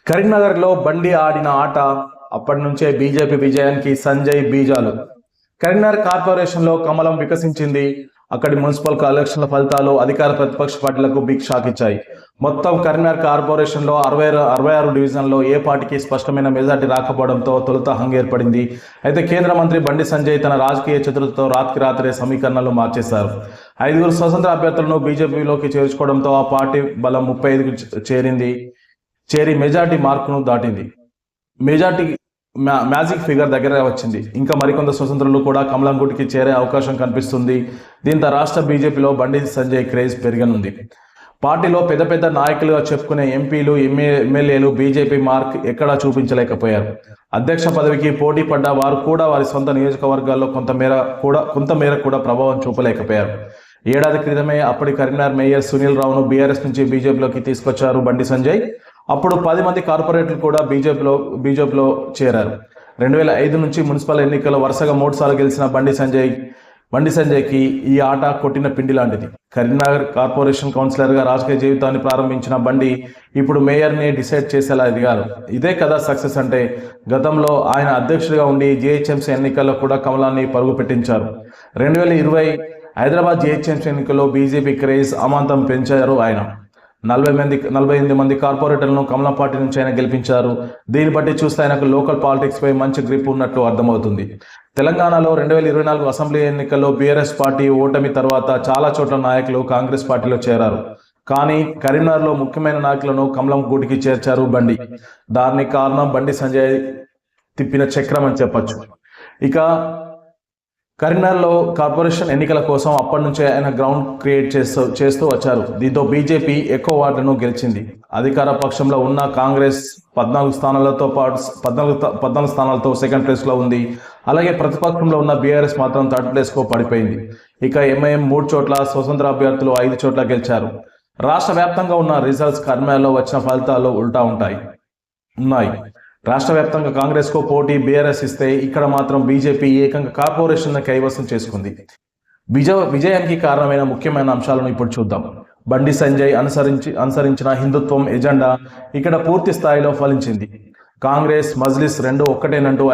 కరీంనగర్లో బండి ఆడిన ఆట అప్పటి నుంచే బీజేపీ విజయానికి సంజయ్ బీజాలు. కరీంనగర్ కార్పొరేషన్లో కమలం వికసించింది. అక్కడి మున్సిపల్ ఎలక్షన్ల ఫలితాలు అధికార ప్రతిపక్ష పార్టీలకు బిగ్ షాక్ ఇచ్చాయి. మొత్తం కరీంనగర్ కార్పొరేషన్లో 66 డివిజన్లో ఏ పార్టీకి స్పష్టమైన మెజార్టీ రాకపోవడంతో తొలుత హంగ్ ఏర్పడింది. అయితే కేంద్ర మంత్రి బండి సంజయ్ తన రాజకీయ చతురతతో రాత్రే సమీకరణలు మార్చేశారు. 5 స్వతంత్ర అభ్యర్థులను బీజేపీలోకి చేర్చుకోవడంతో ఆ పార్టీ బలం 35కు చేరి మెజార్టీ మార్కును దాటింది. మెజార్టీ మ్యాజిక్ ఫిగర్ దగ్గర వచ్చింది. ఇంకా మరికొంత స్వతంత్రులు కూడా కమలం గుడికి చేరే అవకాశం కనిపిస్తుంది. దీంతో రాష్ట్ర బీజేపీలో బండి సంజయ్ క్రేజ్ పెరగనుంది. పార్టీలో పెద్ద నాయకులుగా చెప్పుకునే ఎంపీలు ఎమ్మెల్యేలు బీజేపీ మార్క్ ఎక్కడా చూపించలేకపోయారు. అధ్యక్ష పదవికి పోటీ పడ్డ వారు కూడా వారి సొంత నియోజకవర్గాల్లో కొంతమేర కూడా ప్రభావం చూపలేకపోయారు. ఏడాది క్రితమే అప్పటి కరీంనగర్ మేయర్ సునీల్ రావును బీఆర్ఎస్ నుంచి బీజేపీలోకి తీసుకొచ్చారు బండి సంజయ్. అప్పుడు 10 మంది కార్పొరేటర్లు కూడా బీజేపీలో చేరారు. 2005 నుంచి మున్సిపల్ ఎన్నికల్లో వరుసగా 3 సార్లు గెలిచిన బండి సంజయ్కి ఈ ఆట కొట్టిన పిండి లాంటిది. కరీంనగర్ కార్పొరేషన్ కౌన్సిలర్గా రాజకీయ జీవితాన్ని ప్రారంభించిన బండి ఇప్పుడు మేయర్ని డిసైడ్ చేసేలా ఎదిగారు. ఇదే కదా సక్సెస్ అంటే. గతంలో ఆయన అధ్యక్షుడిగా ఉండి జీహెచ్ఎంసీ ఎన్నికల్లో కూడా కమలాన్ని పరుగు పెట్టించారు. 2020 హైదరాబాద్ జీహెచ్ఎంసీ ఎన్నికల్లో బీజేపీ క్రేజ్ అమాంతం పెంచారు ఆయన. 48 మంది కార్పొరేటర్లను కమలం పార్టీ నుంచి ఆయన గెలిపించారు. దీన్ని బట్టి చూస్తే ఆయనకు లోకల్ పాలిటిక్స్ పై మంచి గ్రిప్ ఉన్నట్లు అర్థమవుతుంది. తెలంగాణలో 2024 అసెంబ్లీ ఎన్నికల్లో బీఆర్ఎస్ పార్టీ ఓటమి తర్వాత చాలా చోట్ల నాయకులు కాంగ్రెస్ పార్టీలో చేరారు. కానీ కరీంనగర్లో ముఖ్యమైన నాయకులను కమలం గూటికి చేర్చారు బండి. దానికి కారణం బండి సంజయ్ తిప్పిన చక్రం అని చెప్పొచ్చు. ఇక కరీంనగర్లో కార్పొరేషన్ ఎన్నికల కోసం అప్పటి నుంచే ఆయన గ్రౌండ్ క్రియేట్ చేస్తూ వచ్చారు. దీంతో బీజేపీ ఎక్కువ వార్డులను గెలిచింది. అధికార పక్షంలో ఉన్న కాంగ్రెస్ 14 స్థానాలతో సెకండ్ ప్లేస్లో ఉంది. అలాగే ప్రతిపక్షంలో ఉన్న బీఆర్ఎస్ మాత్రం థర్డ్ ప్లేస్కు పడిపోయింది. ఇక ఎంఐఎం 3 చోట్ల, స్వతంత్ర అభ్యర్థులు 5 చోట్ల గెలిచారు. రాష్ట్ర వ్యాప్తంగా ఉన్న రిజల్ట్స్ కరీంనగర్లో వచ్చిన ఫలితాలు ఉల్టా ఉన్నాయి. రాష్ట్ర వ్యాప్తంగా కాంగ్రెస్ కు పోటీ బీఆర్ఎస్ ఇస్తే ఇక్కడ మాత్రం బీజేపీ ఏకంగా కార్పొరేషన్ కైవసం చేసుకుంది. విజయానికి కారణమైన ముఖ్యమైన అంశాలను ఇప్పుడు చూద్దాం. బండి సంజయ్ అనుసరించిన హిందుత్వం ఎజెండా ఇక్కడ పూర్తి స్థాయిలో ఫలించింది. కాంగ్రెస్ మజ్లిస్ రెండు ఒక్కటేనంటూ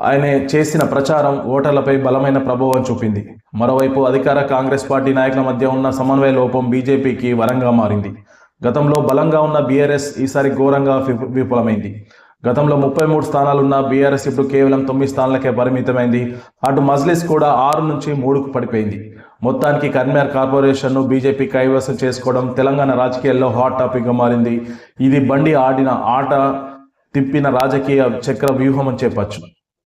ఆయన చేసిన ప్రచారం ఓటర్లపై బలమైన ప్రభావం చూపింది. మరోవైపు అధికార కాంగ్రెస్ పార్టీ నాయకుల మధ్య ఉన్న సమన్వయ లోపం బీజేపీకి వరంగా మారింది. గతంలో బలంగా ఉన్న బీఆర్ఎస్ ఈసారి ఘోరంగా విఫలమైంది. గతంలో 33 స్థానాలున్న బీఆర్ఎస్ ఇప్పుడు కేవలం 9 స్థానాలకే పరిమితమైంది. అటు మజ్లిస్ కూడా 6 నుంచి 3కు పడిపోయింది. మొత్తానికి కరీంనగర్ కార్పొరేషన్ను బీజేపీ కైవసం చేసుకోవడం తెలంగాణ రాజకీయాల్లో హాట్ టాపిక్గా మారింది. ఇది బండి ఆడిన ఆట తిప్పిన రాజకీయ చక్ర వ్యూహం అని చెప్పచ్చు.